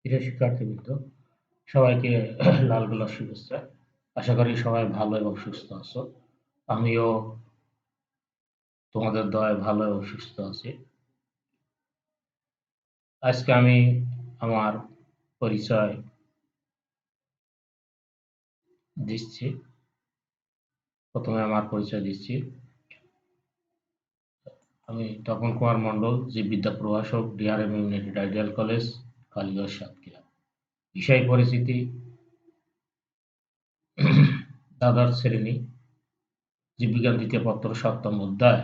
প্রিয় শিক্ষার্থীবৃন্দ, সবাইকে লাল গোলার শুভেচ্ছা। আশা করি সবাই ভালো এবং সুস্থ আছো। আমিও তোমাদের দয়ায় ভালো এবং সুস্থ আছি। আজকে আমি আমার পরিচয় দিচ্ছি। প্রথমে আমার পরিচয় দিচ্ছি। আমি তপন কুমার মণ্ডল, জীববিদ্যা প্রভাষক, DRM United ideal college, Kaliganj, Satkhira. বিষয় পরিচিতি: দ্বাদশ শ্রেণী, জীববিজ্ঞান দ্বিতীয় পত্র, ৭ম অধ্যায়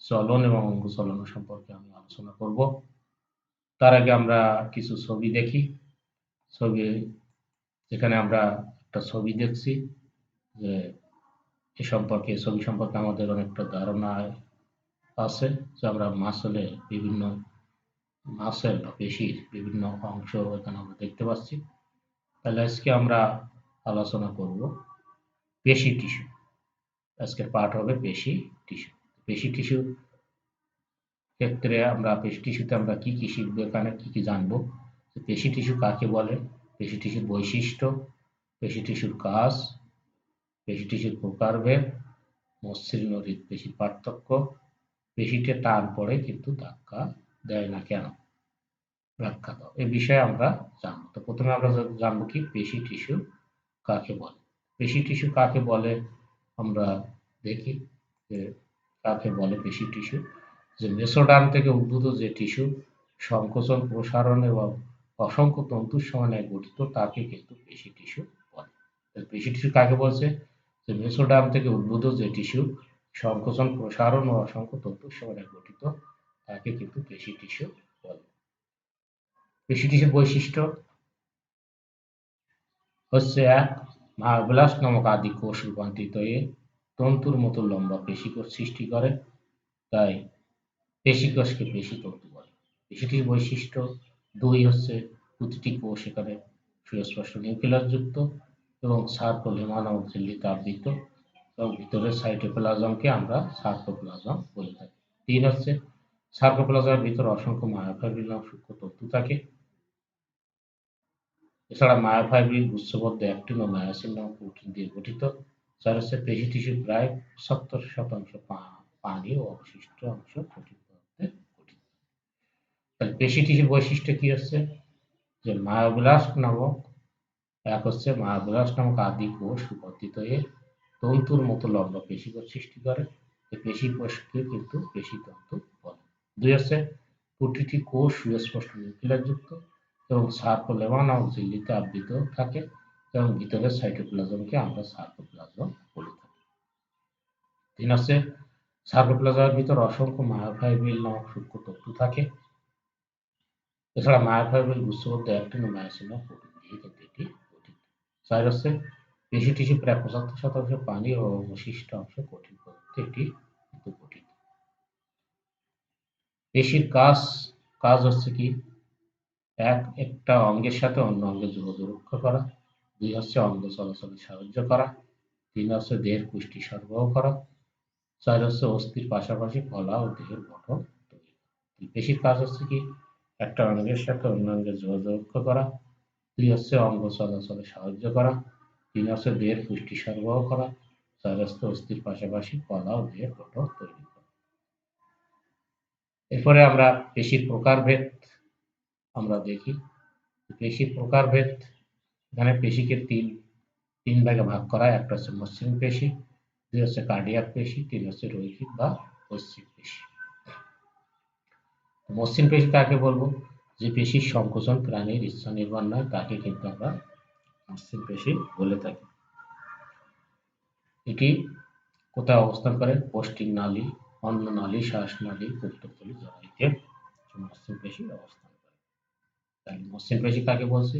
চলন এবং অঙ্গ চলন সম্পর্কে আমি আলোচনা করব। তার আগে আমরা কিছু ছবি দেখি। ছবি যেখানে আমরা একটা ছবি দেখছি, যে ছবি সম্পর্কে আমাদের অনেকটা ধারণা আছে, যে আমরা মাসেল বা পেশির বিভিন্ন অংশ এখানে আমরা দেখতে পাচ্ছি। তাহলে আজকে আমরা আলোচনা করব পেশি টিস্যু। আজকের পাঠ হবে পেশি টিস্যু। পেশি টিস্যু ক্ষেত্রে পেশি টিস্যুতে আমরা কি কি শিখবো, এখানে কি কি জানবো। পেশি টিস্যু কাকে বলে, পেশি টিস্যুর বৈশিষ্ট্য, পেশি টিস্যুর কাজ, পেশি টিস্যুর প্রকারভেদ, মসৃণ ও হৃৎপেশির পার্থক্য, পেশিতে টান পড়ে কিন্তু ধাক্কা দেয় না কেন, ব্যাখ্যা দাও। এ বিষয়ে আমরা জানবো। তো প্রথমে আমরা জানবো কি পেশি টিস্যু কাকে বলে। পেশি টিস্যু কাকে বলে আমরা দেখি, যে কাকে বলে পেশি টিস্যু। যে মেসোডার্ম থেকে উদ্ভূত যে টিস্যু সংকোচন, প্রসারণ এবং অসংখ্য তন্তুর সমন্বয়ে গঠিত, তাকে কিন্তু পেশি টিস্যু বলে। পেশি টিস্যু কাকে বলছে? যে মেসোডার্ম থেকে উদ্ভূত যে টিস্যু সংকোচন, প্রসারণ ও অসংখ্য তন্তুর সমন্বয়ে গঠিত, তাকে কিন্তু পেশি টিস্যু বলে। পেশি টিস্যুর বৈশিষ্ট্য হচ্ছে: ১. মায়োব্লাস্ট নামক আদি কোষ রূপান্তরিত হয়ে তন্তুর মতো লম্বা পেশিকোষ সৃষ্টি করে, তাই পেশিকোষকে পেশিতন্তু বলে। পেশি টিস্যুর বৈশিষ্ট্য ২ হচ্ছে প্রতিটি কোষ এখানে সুস্পষ্ট নিউক্লিয়াস যুক্ত এবং সার্কোলেমা নামক ঝিল্লিতে আবৃত, এবং ভিতরের সাইটোপ্লাজমকে আমরা সার্কোপ্লাজম বলে থাকি। ৩ হচ্ছে সার্কোপ্লাজমের ভিতরে অসংখ্য মায়োফাইব্রিল নামক সূক্ষ্ম তন্তু থাকে। এছাড়া মায়োফাইব্রিল গুচ্ছবদ্ধ অ্যাক্টিন ও মায়োসিন নামক প্রোটিন দিয়ে গঠিত। ৪ হচ্ছে পেশি টিস্যু প্রায় ৭৫% পানি ও অবশিষ্ট অংশ কঠিন পদার্থে গঠিত। তাহলে পেশি টিস্যুর বৈশিষ্ট্য কি হচ্ছে? যে মায়োব্লাস্ট নামক আদি কোষ রূপান্তরিত হয়ে তন্তুর মতো লম্বা পেশিকোষ সৃষ্টি করে, এই পেশি কোষকে কিন্তু পেশিতন্তু বলে। ২ হচ্ছে প্রতিটি কোষ সুস্পষ্ট নিউক্লিয়াস যুক্ত এবং সার্কোলেমা নামক ঝিল্লিতে আবৃত থাকে, এবং ভিতরের সাইটোপ্লাজমকে আমরা সার্কোপ্লাজম বলে থাকি। ৩ হচ্ছে সার্কোপ্লাজমের ভিতর অসংখ্য মায়োফাইব্রিল নামক সূক্ষ্ম তন্তু থাকে। এছাড়া মায়োফাইব্রিল গুচ্ছবদ্ধ অ্যাক্টিন ও মায়োসিন নামক প্রোটিন দিয়ে কিন্তু এটি গঠিত। ৪ হচ্ছে পেশি টিস্যু প্রায় ৭৫% পানি ও অবশিষ্ট অংশ কঠিন পদার্থে এটি কিন্তু গঠিত। পেশির কাজ হচ্ছে কি? ১. একটা অঙ্গের সাথে অন্য অঙ্গের যোগাযোগ রক্ষা করা। ২ হচ্ছে অঙ্গ চলাচলে সাহায্য করা। ৩ হচ্ছে দেহের পুষ্টি সরবরাহ করা। ৪ হচ্ছে অস্থির পাশাপাশি কলা ও দেহের গঠন তৈরি করা। পেশির কাজ হচ্ছে কি? একটা অঙ্গের সাথে অন্য অঙ্গের যোগাযোগ রক্ষা করা। ২ হচ্ছে অঙ্গ চলাচলে সাহায্য করা। ৩ হচ্ছে দেহের পুষ্টি সরবরাহ করা। ৪ হচ্ছে অস্থির পাশাপাশি কলা ও দেহের গঠন তৈরি করা। এরপরে আমরা পেশির প্রকারভেদ আমরা দেখি। পেশির প্রকারভেদ, এখানে পেশিকে তিন ভাগে ভাগ করা হয়। একটা হচ্ছে মসৃণ পেশি, ২ হচ্ছে কার্ডিয়াক পেশি, ৩ হচ্ছে রৈখিক বা ঐচ্ছিক পেশি। মসৃণ পেশি কাকে বলবো? যে পেশির সংকোচন প্রাণীর ইচ্ছা নির্ভর নয়, তাকে কিন্তু আমরা মসৃণ পেশি বলে থাকি। এটি কোথায় অবস্থান করে? পৌষ্টিক নালী, অন্ননালী, শ্বাসনালী, পিত্তথলি, জরায়ুতে মসৃণ পেশি অবস্থান করে। তাহলে মসৃণ পেশি কাকে বলছি?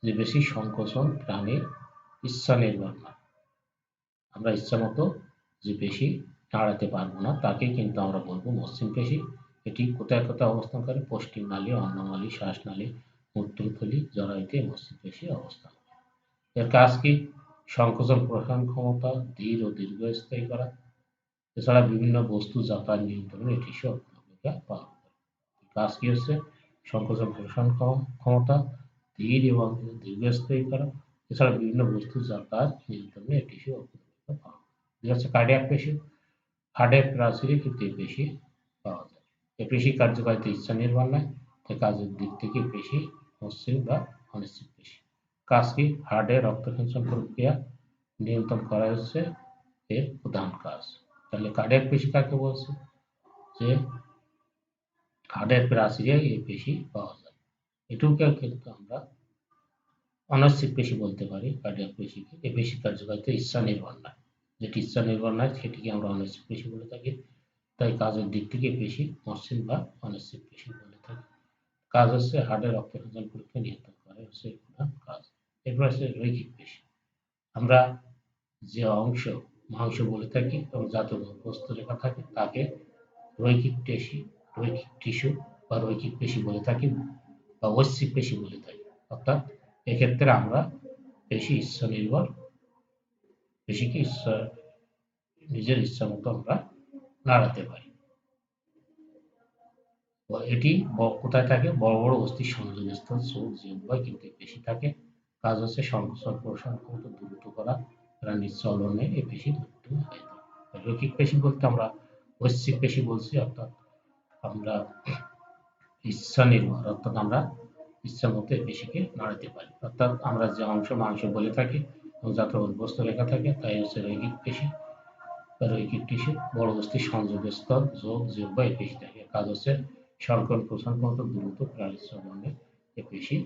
যে পেশির সংকোচন প্রাণীর ইচ্ছা নির্ভর নয়, আমরা ইচ্ছা মতো যে পেশি নাড়াতে পারবো না, তাকে কিন্তু আমরা বলবো মসৃণ পেশি। এটি কোথায় অবস্থান করে? পৌষ্টিক নালী, অন্ননালী, শ্বাসনালী, মূত্রথলি, জরায়ুতে মসৃণ পেশি অবস্থান করে। এর কাজ কি? সংকোচন প্রসারণ ক্ষমতা ধীর ও দীর্ঘস্থায়ী করা। এছাড়া বিভিন্ন বস্তু যাতায়াত নিয়ন্ত্রণে এটি ভূমিকা পালন করে। কাজ কি হচ্ছে? সংকোচন প্রসারণ ক্ষমতা ধীর এবং দীর্ঘস্থায়ী করা, এছাড়া বিভিন্ন বস্তু যার কাজ নিয়ন্ত্রণে এই টিস্যু অপরিহার্য পাওয়া যায়। দুই হচ্ছে কার্ডিয়াক পেশি, হার্টের প্রাচীরে কিন্তু এই পেশি পাওয়া যায়। এই পেশি কার্যকারিতা ইচ্ছা নির্ভর নয়, তাই কাজের দিক থেকে পেশি মসৃণ বা অনিশ্চিত পেশি। কাজ কি? হার্টের রক্ত সঞ্চালন প্রক্রিয়া নিয়ন্ত্রণ করা হচ্ছে এর প্রধান কাজ। তাহলে কার্ডিয়াক পেশি কাকে বলছে? যে হার্টের প্রাচীরে এই পেশি পাওয়া যায়। এটুকুকে কিন্তু আমরা অনিশ্চিত পেশি বলতে পারি কার্ডিয়াক পেশিকে। এই পেশি কার্যকারিতা ইচ্ছা নির্ভর নয়, যেটি ইচ্ছা নির্ভর নয় সেটিকে আমরা অনিশ্চিত পেশি বলে থাকি। তাই কাজের দিক থেকে পেশি মসৃণ বা অনিশ্চিত পেশি বলে থাকি। কাজ হচ্ছে হার্টের রক্ত সঞ্চালন প্রক্রিয়া নিয়ন্ত্রণ করা হচ্ছে এর প্রধান কাজ। এরপর আছে রৈখিক পেশি। আমরা যে অংশ মাংস বলে থাকি এবং যাতে বস্তুরেখা থাকে তাকে রৈখিক পেশি, রৈখিক টিস্যু বা রৈখিক পেশি বলে থাকি বা ঐচ্ছিক পেশি বলে থাকি। অর্থাৎ এক্ষেত্রে আমরা পেশি ইচ্ছা নির্ভর, পেশিকে নিজের ইচ্ছা মতো আমরা নাড়াতে পারি। এটি কোথায় থাকে? বড় বড় অস্থির সংযোগস্থল, চোখ, জিহ্বায় কিন্তু পেশি থাকে। কাজ হচ্ছে সংকোচন প্রসারণ ক্ষমতা দ্রুত করা, প্রাণীর চলনে এই পেশি মৃত্যু হয়ে থাকে। রৈখিক পেশি বলতে আমরা ঐচ্ছিক পেশি বলছি, অর্থাৎ আমরা ইচ্ছা নির্ভর, অর্থাৎ আমরা ইচ্ছা মতো এই পেশিকে নাড়াতে পারি। অর্থাৎ আমরা যে অংশ মাংস বলে থাকি এবং যাতে অভ্যস্ত রেখা থাকে তাই হচ্ছে রৈখিক পেশি বা রৈখিক টিস্যু। বড় অস্থির সংযোগস্থল, চোখ, জিহ্বা এই পেশি থাকে। কাজ হচ্ছে সংকোচন প্রসারণ ক্ষমতা দ্রুত প্রাণীর চলনে এই পেশি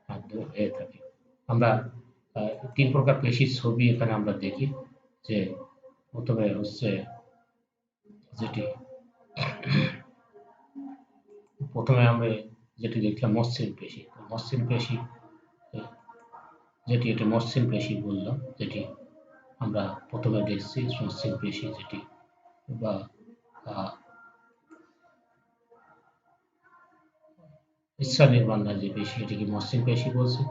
মাধ্যমে হয়ে থাকে। আমরা তিন প্রকার পেশির ছবি এখানে আমরা দেখি। যে প্রথমে হচ্ছে যেটি প্রথমে আমরা যেটি দেখলাম মসৃণ পেশি। মসৃণ পেশি যেটি, এটা মসৃণ পেশি বললাম, যেটি আমরা প্রথমে দেখছি মসৃণ পেশি, যেটি বা ইচ্ছা নির্ভর না যে পেশি, এটিকে মসৃণ পেশি বলছি।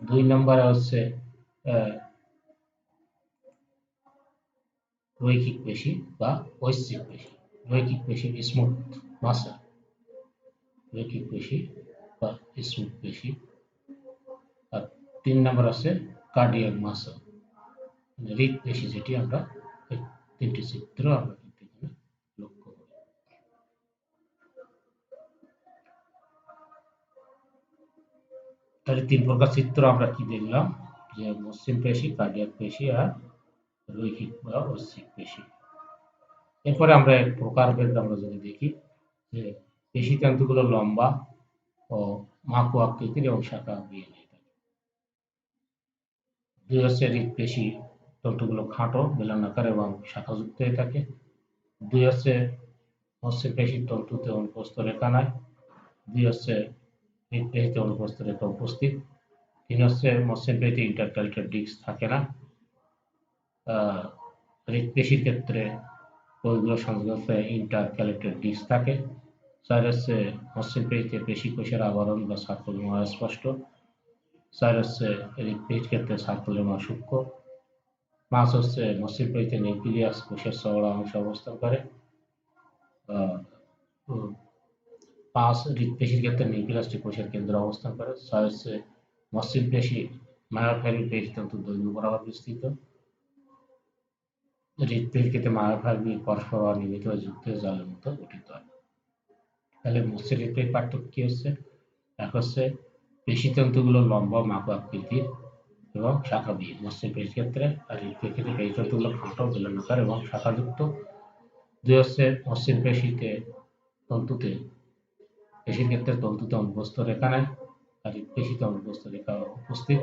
দুই নম্বরে হচ্ছে রৈখিক পেশি বা ঐচ্ছিক পেশি। রৈখিক পেশি স্মুথ মাসল, রৈখিক পেশি বা স্মুথ পেশি। আর তিন নম্বর আছে কার্ডিয়াক মাসল, হৃদপেশি, যেটি আমরা তিনটি চিত্র আমরা কিন্তু এখানে লক্ষ্য করি। তাহলে তিন প্রকার চিত্র আমরা কি দেখলাম? যে মসৃণ পেশি, কার্ডিয়াক পেশি আর রৈখিক বা ঐচ্ছিক পেশি। এরপরে আমরা এক প্রকারভেদ আমরা যদি দেখি, যে পেশি তন্তুগুলো লম্বা ও মাকু আকৃতির এবং শাখা বিয়ে নিয়ে থাকে। দুই হচ্ছে হৃদপেশি তন্তুগুলো খাটো, বেলনাকার এবং শাখাযুক্ত হয়ে থাকে। দুই হচ্ছে মসৃণ পেশির তন্তুতে অনুপ্রস্থ রেখা নাই। দুই হচ্ছে হৃদপেশিতে অনুপ্রস্থ রেখা উপস্থিত। তিন হচ্ছে মসৃণ পেশিতে ইন্টারক্যালেটেড ডিস্ক থাকে না। হৃদপেশির ক্ষেত্রে কোষগুলো সংযুক্ত ইন্টারক্যালেটেড ডিস্ক থাকে। চার হচ্ছে মসৃণ পেশিতে পেশি কোষের আবরণ বা সার্কোলেমা স্পষ্ট। চার হচ্ছে হৃদপেশির ক্ষেত্রে সার্কোলেমা সূক্ষ্ম। পাঁচ হচ্ছে মসৃণ পেশিতে নিউক্লিয়াস কোষের চওড়া অংশ অবস্থান করে। পাঁচ হৃদপেশির ক্ষেত্রে নিউক্লিয়াসটি কোষের কেন্দ্রে অবস্থান করে। ছয় হচ্ছে মসৃণ পেশি মায়োফাইব্রিন পেশিতন্তু দৈর্ঘ্য বরাবর বিস্তৃত। হৃদপেশির ক্ষেত্রে মায়োফাইব্রিন পরস্পর অনিয়মিত যুক্ত হয়ে জালের মতো গঠিত হয়। তাহলে মসৃণ হৃদপেশির পার্থক্য কি হচ্ছে? এক হচ্ছে পেশিতন্তুগুলো লম্বা মাকু আকৃতির এবং শাখাবিহীন মসৃণ পেশির ক্ষেত্রে, আর হৃদপেশির ক্ষেত্রে পেশিতন্তুগুলো খাটো, বেলনাকার এবং শাখাযুক্ত। দুই হচ্ছে মসৃণ তন্তুতে পেশির ক্ষেত্রে তন্তুতে অনুপ্রস্থ রেখা নাই, আর হৃদপেশিতে অনুপ্রস্থ রেখা উপস্থিত।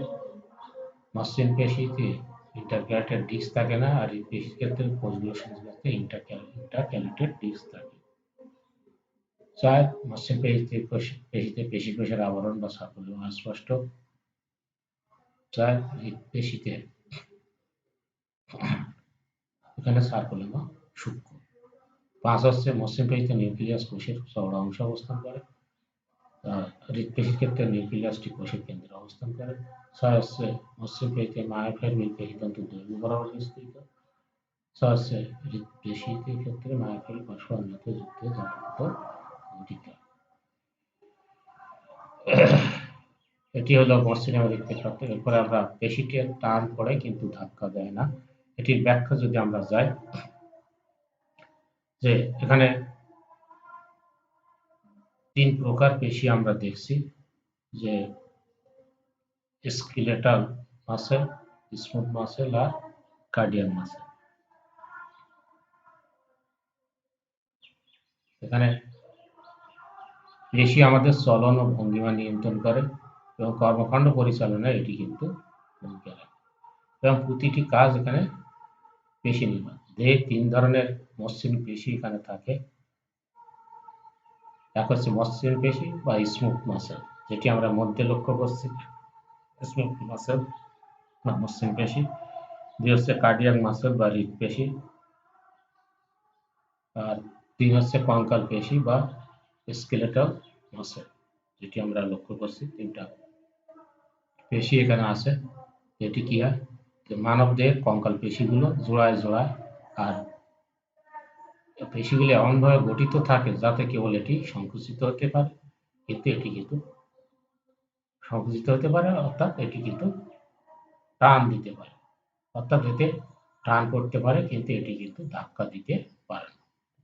মসৃণ পেশিতে ইন্টারক্যালেটেড ডিস্ক থাকে না, আর হৃদপেশির ক্ষেত্রে কোষগুলো সংযুক্ত ইন্টারক্যালেটেড ডিস্ক থাকে। চার, মসৃণ পেশিতে পেশি কোষের আবরণ বা সার্কোলেমা স্পষ্ট। চার, হৃদপেশিতে এখানে সার্কোলেমা সূক্ষ্ম। পাঁচ হচ্ছে মসৃণ পেশিতে নিউক্লিয়াস কোষের চওড়া অংশ অবস্থান করে। হৃদপেশির ক্ষেত্রে নিউক্লিয়াসটি কোষের কেন্দ্রে অবস্থান করে। ছয় হচ্ছে মসৃণ পেশিতে মায়োফাইব্রিন পেশিতন্তু দৈর্ঘ্য বরাবর বিস্তৃত। ছয় হচ্ছে হৃদপেশির ক্ষেত্রে মায়োফাইব্রিন পরস্পর অনিয়মিত যুক্ত হয়ে জালের মতো গঠিত। এটি হলো মসৃণ এবং হৃৎপিণ্ড পার্থক্য। এরপরে আমরা পেশিটি টান পড়ে কিন্তু ধাক্কা দেয় না। এটির ব্যাখ্যা যদি আমরা যাই, যে এখানে ৩ প্রকার পেশি আমরা দেখছি, যে স্কেলেটাল মাসল, স্মুথ মাসল আর কার্ডিয়াক মাসল। এখানে পেশি আমাদের চলন ও ভঙ্গিমা নিয়ন্ত্রণ করে এবং কর্মকাণ্ড পরিচালনায় এটি কিন্তু ভূমিকা রাখে এবং প্রতিটি কাজ এখানে পেশি নির্মাণ। দেহে ৩ ধরনের মসৃণ পেশি এখানে থাকে। এক হচ্ছে মসৃণ পেশি বা স্মুথ মাসল, যেটি আমরা মধ্যে লক্ষ্য করছি, স্মুথ মাসল বা মসৃণ পেশি। ২ হচ্ছে কার্ডিয়াক মাসল বা হৃৎপেশি, আর ৩ হচ্ছে কঙ্কাল পেশি বা স্কেলেটাল মাসল, যেটি আমরা লক্ষ্য করছি। ৩টা পেশি এখানে আছে। এটি কি হয়, যে মানব দেহের কঙ্কাল পেশিগুলো জোড়ায় জোড়ায়, আর পেশিগুলি এমনভাবে গঠিত থাকে যাতে কেবল এটি সংকুচিত হতে পারে, কিন্তু এটি কিন্তু সংকুচিত হতে পারে, অর্থাৎ এটি কিন্তু টান দিতে পারে, অর্থাৎ এতে টান করতে পারে, কিন্তু এটি কিন্তু ধাক্কা দিতে পারে না।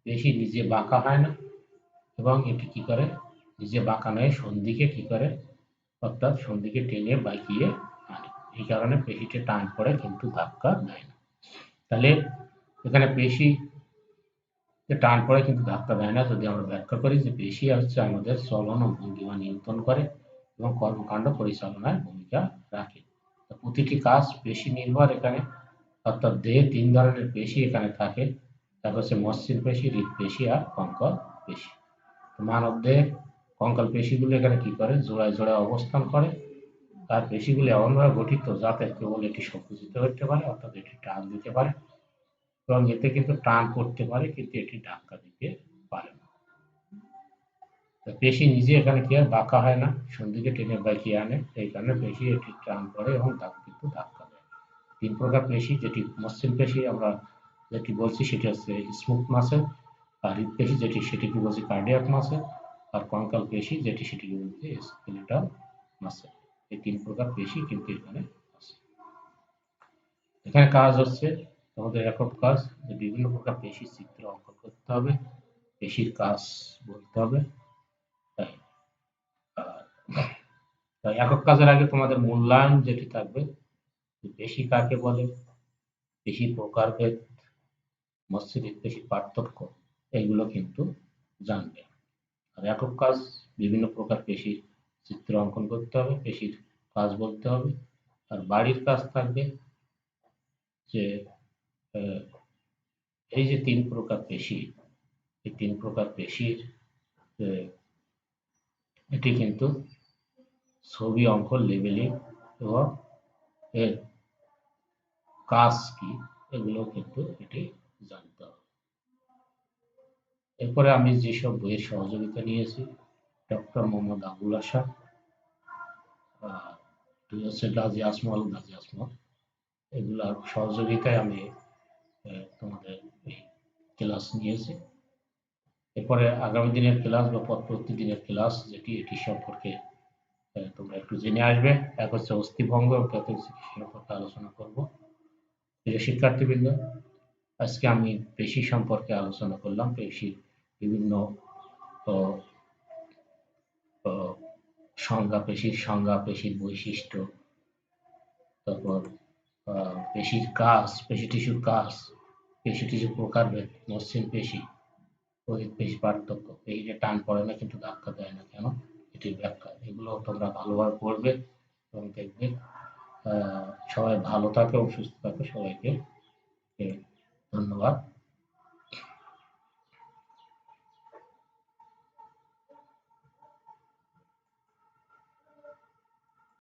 পেশি নিজে বাঁকা হয় না এবং এটি কি করে, নিজে বাঁকা নয় সন্ধিকে কি করে, অর্থাৎ সন্ধিকে টেনে বাঁকিয়ে আনে। এই কারণে পেশিতে টান পড়ে কিন্তু ধাক্কা দেয় না। তাহলে এখানে পেশি টান পড়ে কিন্তু ধাক্কা দেয় না যদি আমরা ব্যাখ্যা করি, যে পেশি হচ্ছে আমাদের চলন ও ভঙ্গিমা নিয়ন্ত্রণ করে এবং কর্মকাণ্ড পরিচালনায় ভূমিকা রাখে। প্রতিটি কাজ পেশি নির্ভর এখানে, অর্থাৎ দেহে ৩ ধরনের পেশি এখানে থাকে। এক হচ্ছে মসৃণ পেশি, হৃৎপেশি আর কঙ্কাল পেশি। মানব দেহের কঙ্কাল পেশিগুলো এখানে কি করে, জোড়ায় জোড়ায় অবস্থান করে, তার পেশিগুলি এমনভাবে গঠিত যাতে কেবল এটি সংকুচিত হতে পারে, অর্থাৎ এটি টান দিতে পারে, এবং এতে কিন্তু টান পড়তে পারে, কিন্তু এটি ধাক্কা দিতে পারে না। পেশি নিজে এখানে কি হয়, বাঁকা হয় না, সন্ধিকে টেনে বাঁকিয়ে আনে, এই কারণে পেশি এটি টান পড়ে এবং কিন্তু ধাক্কা দেয়। ৩ প্রকার পেশি, যেটি মসৃণ পেশি আমরা যেটি বলছি সেটি হচ্ছে স্মুথ মাসল, আর হৃৎপেশি যেটি সেটিকে বলছি কার্ডিয়াক মাসল, আর কঙ্কাল পেশি যেটি সেটিকে বলছি স্কেলেটাল মাসল। এই ৩ প্রকার পেশি কিন্তু এখানে আছে। এখানে কাজ হচ্ছে আমাদের একক কাজ, যে বিভিন্ন প্রকার পেশির চিত্র অঙ্কন করতে হবে, পেশির কাজ বলতে হবে। তাই একক কাজের আগে তোমাদের মূল্যায়ন যেটি থাকবে, পেশি কাকে বলে, পেশির প্রকারভেদ, মসৃণ হৃৎপেশির পার্থক্য, এইগুলো কিন্তু জানবে। আর একক কাজ বিভিন্ন প্রকার পেশির চিত্র অঙ্কন করতে হবে, পেশির কাজ বলতে হবে। আর বাড়ির কাজ থাকবে যে এই যে ৩ প্রকার পেশি, এই ৩ প্রকার পেশির এটি কিন্তু ছবি অঙ্কন, লেবেলিং এবং এর কাজ কি, এগুলো কিন্তু এটি জানতে হবে। এরপরে আমি যেসব বইয়ের সহযোগিতা নিয়েছি, ডক্টর মোহাম্মদ আবুল আশা, দুই হচ্ছে গাজী আজমল, এগুলার সহযোগিতায় আমি তোমাদের এই ক্লাস নিয়েছি। এরপরে আগামী দিনের ক্লাস বা পরবর্তী দিনের ক্লাস যেটি, এটি সম্পর্কে তোমরা একটু জেনে আসবে। এক হচ্ছে অস্থিভঙ্গ এবং প্রাথমিক চিকিৎসা সম্পর্কে আলোচনা করব। প্রিয় শিক্ষার্থীবৃন্দ, আজকে আমি পেশি সম্পর্কে আলোচনা করলাম, পেশির বিভিন্ন সংজ্ঞা, পেশির সংজ্ঞা, পেশির বৈশিষ্ট্য, তারপর পেশির কাজ, পেশি টিস্যুর কাজ, পেশি টিস্যুর প্রকারভেদ, মসৃণ পেশি ও হৃৎপেশির পার্থক্য, পেশিতে টান পড়ে না কিন্তু ধাক্কা দেয় না কেন, এটির ব্যাখ্যা, এগুলো তোমরা ভালোভাবে পড়বে এবং দেখবে। সবাই ভালো থাকে এবং সুস্থ থাকে। সবাইকে ধন্যবাদ।